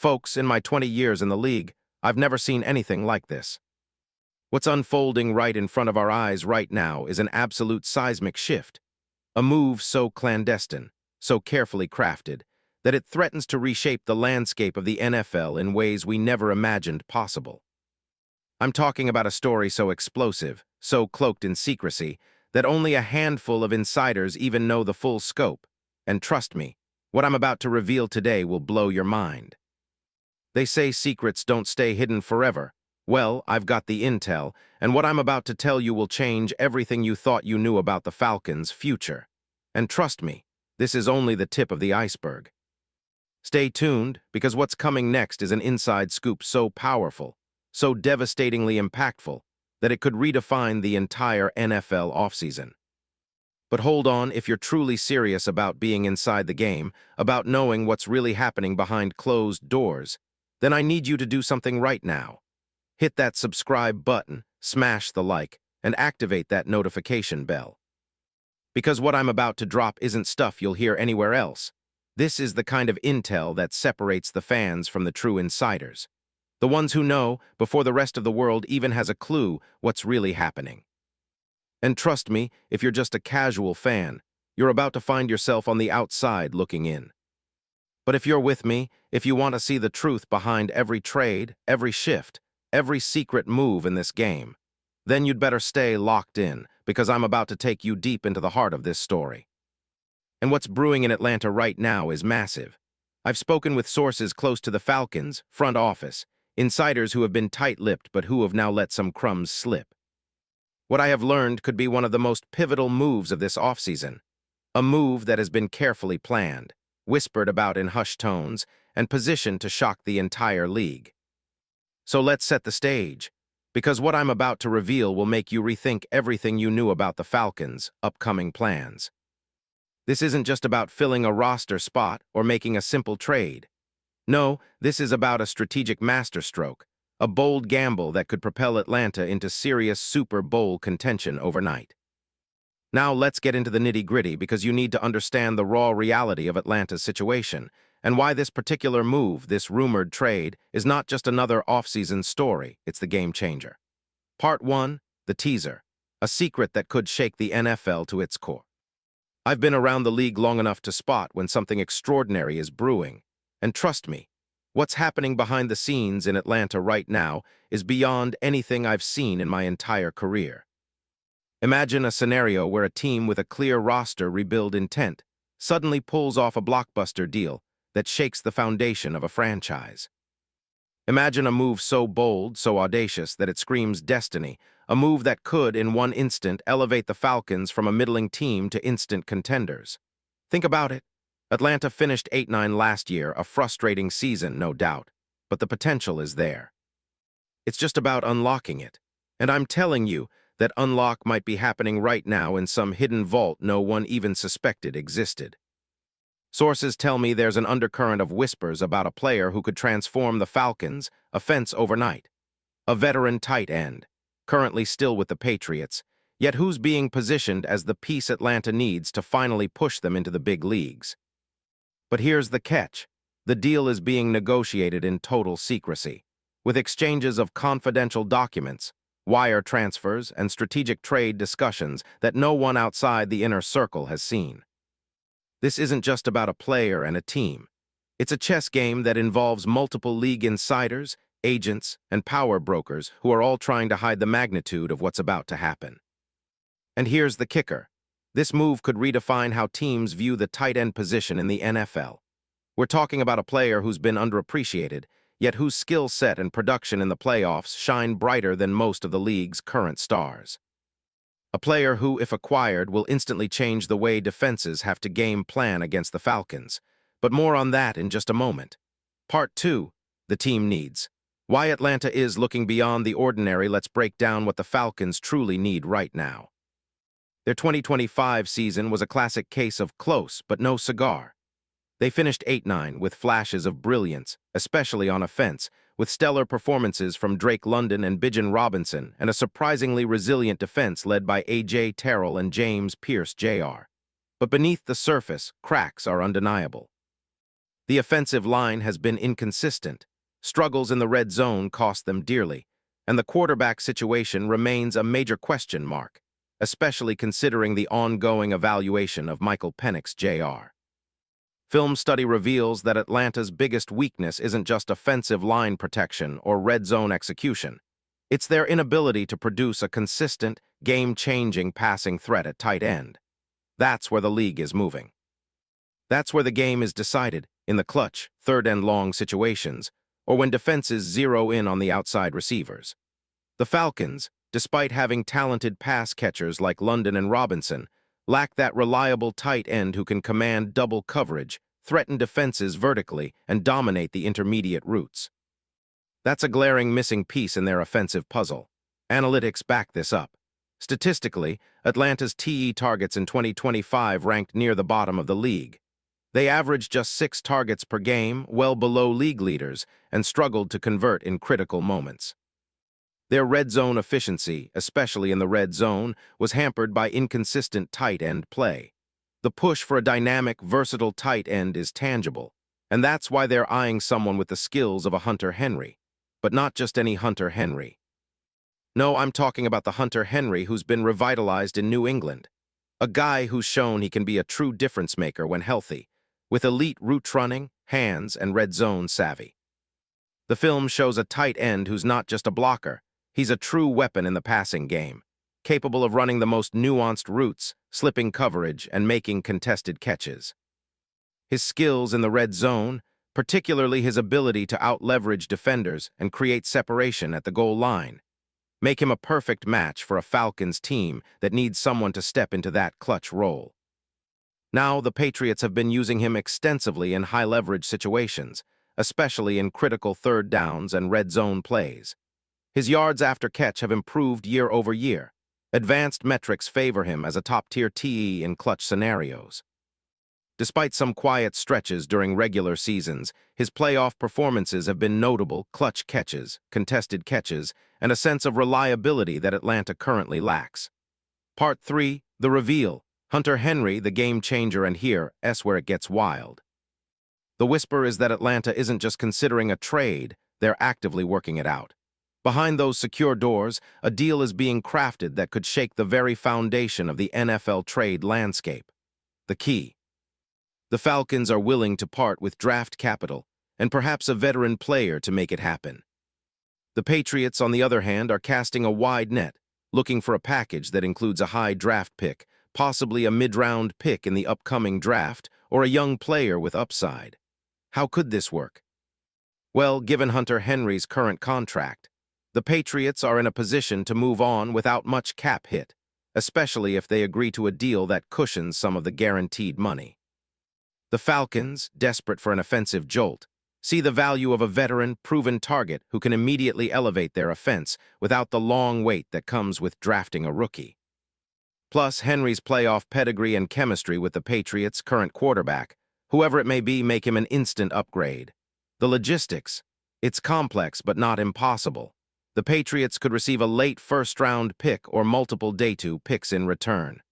Folks, in my 20 years in the league, I've never seen anything like this. What's unfolding right in front of our eyes right now is an absolute seismic shift, a move so clandestine, so carefully crafted, that it threatens to reshape the landscape of the NFL in ways we never imagined possible. I'm talking about a story so explosive, so cloaked in secrecy, that only a handful of insiders even know the full scope. And trust me, what I'm about to reveal today will blow your mind. They say secrets don't stay hidden forever. Well, I've got the intel, and what I'm about to tell you will change everything you thought you knew about the Falcons' future. And trust me, this is only the tip of the iceberg. Stay tuned, because what's coming next is an inside scoop so powerful, so devastatingly impactful, that it could redefine the entire NFL offseason. But hold on, if you're truly serious about being inside the game, about knowing what's really happening behind closed doors, then I need you to do something right now. Hit that subscribe button, smash the like, and activate that notification bell. Because what I'm about to drop isn't stuff you'll hear anywhere else. This is the kind of intel that separates the fans from the true insiders. The ones who know, before the rest of the world even has a clue, what's really happening. And trust me, if you're just a casual fan, you're about to find yourself on the outside looking in. But if you're with me, if you want to see the truth behind every trade, every shift, every secret move in this game, then you'd better stay locked in, because I'm about to take you deep into the heart of this story. And what's brewing in Atlanta right now is massive. I've spoken with sources close to the Falcons' front office, insiders who have been tight-lipped but who have now let some crumbs slip. What I have learned could be one of the most pivotal moves of this offseason, a move that has been carefully planned, whispered about in hushed tones, and positioned to shock the entire league. So let's set the stage, because what I'm about to reveal will make you rethink everything you knew about the Falcons' upcoming plans. This isn't just about filling a roster spot or making a simple trade. No, this is about a strategic masterstroke, a bold gamble that could propel Atlanta into serious Super Bowl contention overnight. Now let's get into the nitty-gritty, because you need to understand the raw reality of Atlanta's situation and why this particular move, this rumored trade, is not just another offseason story, it's the game changer. Part 1, the teaser, a secret that could shake the NFL to its core. I've been around the league long enough to spot when something extraordinary is brewing, and trust me, what's happening behind the scenes in Atlanta right now is beyond anything I've seen in my entire career. Imagine a scenario where a team with a clear roster rebuild intent suddenly pulls off a blockbuster deal that shakes the foundation of a franchise. Imagine a move so bold, so audacious that it screams destiny, a move that could, in one instant, elevate the Falcons from a middling team to instant contenders. Think about it. Atlanta finished 8-9 last year, a frustrating season, no doubt, but the potential is there. It's just about unlocking it. And I'm telling you, that unlock might be happening right now in some hidden vault no one even suspected existed. Sources tell me there's an undercurrent of whispers about a player who could transform the Falcons' offense overnight. A veteran tight end, currently still with the Patriots, yet who's being positioned as the piece Atlanta needs to finally push them into the big leagues. But here's the catch. The deal is being negotiated in total secrecy, with exchanges of confidential documents, wire transfers, and strategic trade discussions that no one outside the inner circle has seen. This isn't just about a player and a team. It's a chess game that involves multiple league insiders, agents, and power brokers who are all trying to hide the magnitude of what's about to happen. And here's the kicker. This move could redefine how teams view the tight end position in the NFL. We're talking about a player who's been underappreciated, yet whose skill set and production in the playoffs shine brighter than most of the league's current stars. A player who, if acquired, will instantly change the way defenses have to game plan against the Falcons. But more on that in just a moment. Part 2, the team needs. Why Atlanta is looking beyond the ordinary. Let's break down what the Falcons truly need right now. Their 2025 season was a classic case of close but no cigar. They finished 8-9 with flashes of brilliance, especially on offense, with stellar performances from Drake London and Bijan Robinson, and a surprisingly resilient defense led by A.J. Terrell and James Pierce Jr. But beneath the surface, cracks are undeniable. The offensive line has been inconsistent. Struggles in the red zone cost them dearly, and the quarterback situation remains a major question mark, especially considering the ongoing evaluation of Michael Penix Jr. Film study reveals that Atlanta's biggest weakness isn't just offensive line protection or red zone execution. It's their inability to produce a consistent, game-changing passing threat at tight end. That's where the league is moving. That's where the game is decided, in the clutch, third and long situations, or when defenses zero in on the outside receivers. The Falcons, despite having talented pass catchers like London and Robinson, lack that reliable tight end who can command double coverage, threaten defenses vertically, and dominate the intermediate routes. That's a glaring missing piece in their offensive puzzle. Analytics back this up. Statistically, Atlanta's TE targets in 2025 ranked near the bottom of the league. They averaged just 6 targets per game, well below league leaders, and struggled to convert in critical moments. Their red zone efficiency, especially in the red zone, was hampered by inconsistent tight end play. The push for a dynamic, versatile tight end is tangible, and that's why they're eyeing someone with the skills of a Hunter Henry. But not just any Hunter Henry. No, I'm talking about the Hunter Henry who's been revitalized in New England. A guy who's shown he can be a true difference maker when healthy, with elite route running, hands, and red zone savvy. The film shows a tight end who's not just a blocker, he's a true weapon in the passing game, capable of running the most nuanced routes, slipping coverage, and making contested catches. His skills in the red zone, particularly his ability to out-leverage defenders and create separation at the goal line, make him a perfect match for a Falcons team that needs someone to step into that clutch role. Now, the Patriots have been using him extensively in high-leverage situations, especially in critical third downs and red zone plays. His yards after catch have improved year over year. Advanced metrics favor him as a top-tier TE in clutch scenarios. Despite some quiet stretches during regular seasons, his playoff performances have been notable clutch catches, contested catches, and a sense of reliability that Atlanta currently lacks. Part 3, The Reveal. Hunter Henry, the game changer, and here's where it gets wild. The whisper is that Atlanta isn't just considering a trade, they're actively working it out. Behind those secure doors, a deal is being crafted that could shake the very foundation of the NFL trade landscape. The key. The Falcons are willing to part with draft capital and perhaps a veteran player to make it happen. The Patriots, on the other hand, are casting a wide net, looking for a package that includes a high draft pick, possibly a mid-round pick in the upcoming draft, or a young player with upside. How could this work? Well, given Hunter Henry's current contract, the Patriots are in a position to move on without much cap hit, especially if they agree to a deal that cushions some of the guaranteed money. The Falcons, desperate for an offensive jolt, see the value of a veteran, proven target who can immediately elevate their offense without the long wait that comes with drafting a rookie. Plus, Henry's playoff pedigree and chemistry with the Patriots' current quarterback, whoever it may be, make him an instant upgrade. The logistics. It's complex but not impossible. The Patriots could receive a late first-round pick or multiple day 2 picks in return.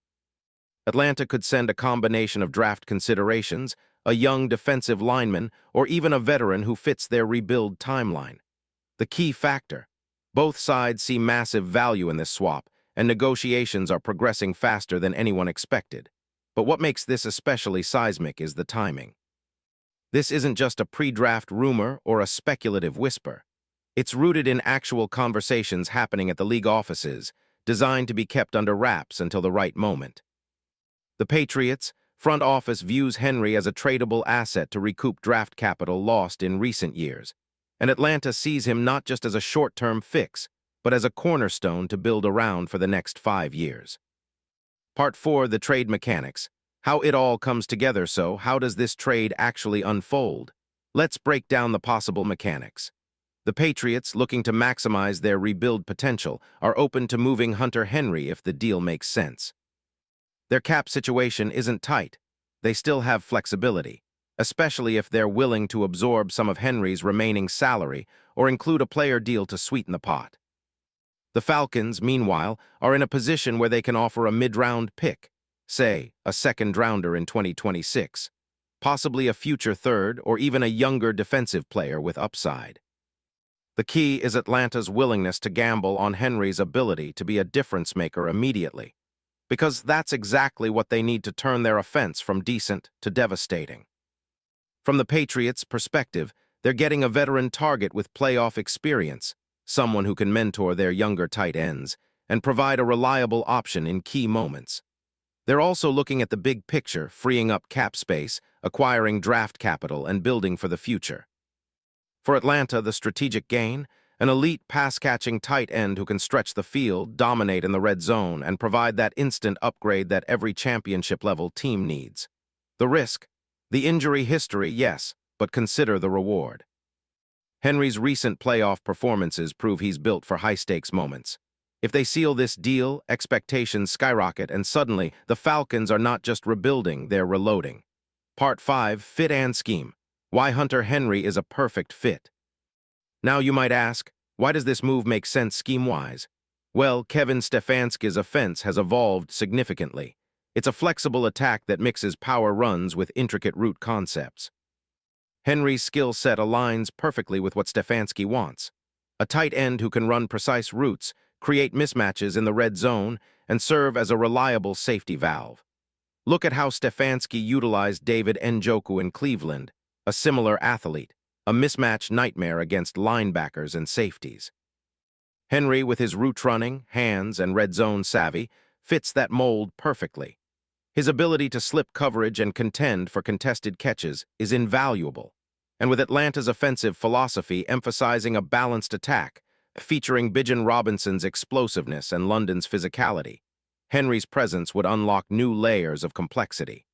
Atlanta could send a combination of draft considerations, a young defensive lineman, or even a veteran who fits their rebuild timeline. The key factor. Both sides see massive value in this swap, and negotiations are progressing faster than anyone expected. But what makes this especially seismic is the timing. This isn't just a pre-draft rumor or a speculative whisper. It's rooted in actual conversations happening at the league offices, designed to be kept under wraps until the right moment. The Patriots' front office views Henry as a tradable asset to recoup draft capital lost in recent years, and Atlanta sees him not just as a short-term fix, but as a cornerstone to build around for the next 5 years. Part 4, The Trade Mechanics. How it all comes together. So, how does this trade actually unfold? Let's break down the possible mechanics. The Patriots, looking to maximize their rebuild potential, are open to moving Hunter Henry if the deal makes sense. Their cap situation isn't tight. They still have flexibility, especially if they're willing to absorb some of Henry's remaining salary or include a player deal to sweeten the pot. The Falcons, meanwhile, are in a position where they can offer a mid-round pick, say, a second-rounder in 2026. possibly a future third or even a younger defensive player with upside. The key is Atlanta's willingness to gamble on Henry's ability to be a difference maker immediately, because that's exactly what they need to turn their offense from decent to devastating. From the Patriots' perspective, they're getting a veteran target with playoff experience, someone who can mentor their younger tight ends and provide a reliable option in key moments. They're also looking at the big picture, freeing up cap space, acquiring draft capital, and building for the future. For Atlanta, the strategic gain, an elite pass-catching tight end who can stretch the field, dominate in the red zone, and provide that instant upgrade that every championship-level team needs. The risk? The injury history, yes, but consider the reward. Henry's recent playoff performances prove he's built for high-stakes moments. If they seal this deal, expectations skyrocket, and suddenly, the Falcons are not just rebuilding, they're reloading. Part 5, Fit and Scheme. Why Hunter Henry is a perfect fit. Now you might ask, why does this move make sense scheme-wise? Well, Kevin Stefanski's offense has evolved significantly. It's a flexible attack that mixes power runs with intricate route concepts. Henry's skill set aligns perfectly with what Stefanski wants. A tight end who can run precise routes, create mismatches in the red zone, and serve as a reliable safety valve. Look at how Stefanski utilized David Njoku in Cleveland, a similar athlete, a mismatch nightmare against linebackers and safeties. Henry, with his route running, hands, and red zone savvy, fits that mold perfectly. His ability to slip coverage and contend for contested catches is invaluable. And with Atlanta's offensive philosophy emphasizing a balanced attack, featuring Bijan Robinson's explosiveness and London's physicality, Henry's presence would unlock new layers of complexity.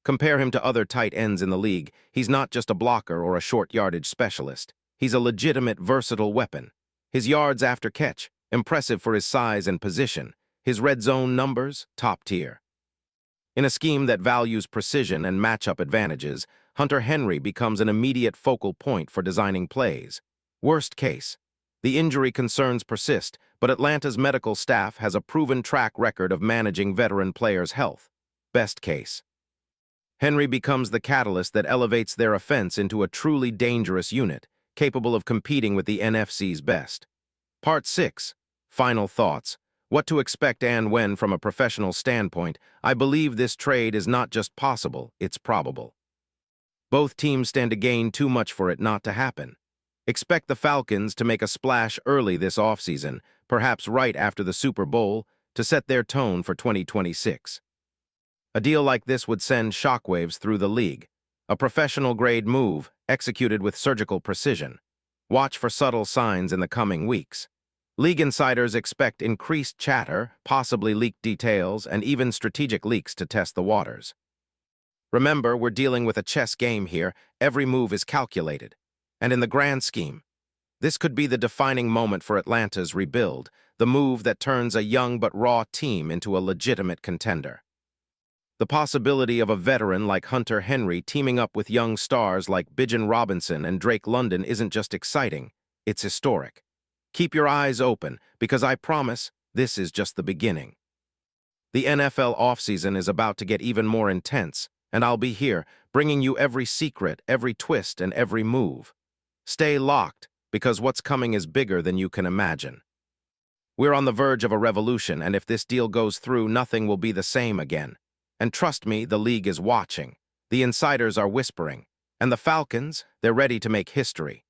Compare him to other tight ends in the league, he's not just a blocker or a short yardage specialist. He's a legitimate, versatile weapon. His yards after catch, impressive for his size and position. His red zone numbers, top tier. In a scheme that values precision and matchup advantages, Hunter Henry becomes an immediate focal point for designing plays. Worst case, the injury concerns persist, but Atlanta's medical staff has a proven track record of managing veteran players' health. Best case, Henry becomes the catalyst that elevates their offense into a truly dangerous unit, capable of competing with the NFC's best. Part 6. Final thoughts. What to expect and when from a professional standpoint. I believe this trade is not just possible, it's probable. Both teams stand to gain too much for it not to happen. Expect the Falcons to make a splash early this offseason, perhaps right after the Super Bowl, to set their tone for 2026. A deal like this would send shockwaves through the league. A professional-grade move, executed with surgical precision. Watch for subtle signs in the coming weeks. League insiders expect increased chatter, possibly leaked details, and even strategic leaks to test the waters. Remember, we're dealing with a chess game here. Every move is calculated. And in the grand scheme, this could be the defining moment for Atlanta's rebuild, the move that turns a young but raw team into a legitimate contender. The possibility of a veteran like Hunter Henry teaming up with young stars like Bijan Robinson and Drake London isn't just exciting, it's historic. Keep your eyes open, because I promise this is just the beginning. The NFL offseason is about to get even more intense, and I'll be here, bringing you every secret, every twist, and every move. Stay locked, because what's coming is bigger than you can imagine. We're on the verge of a revolution, and if this deal goes through, nothing will be the same again. And trust me, the league is watching. The insiders are whispering. And the Falcons, they're ready to make history.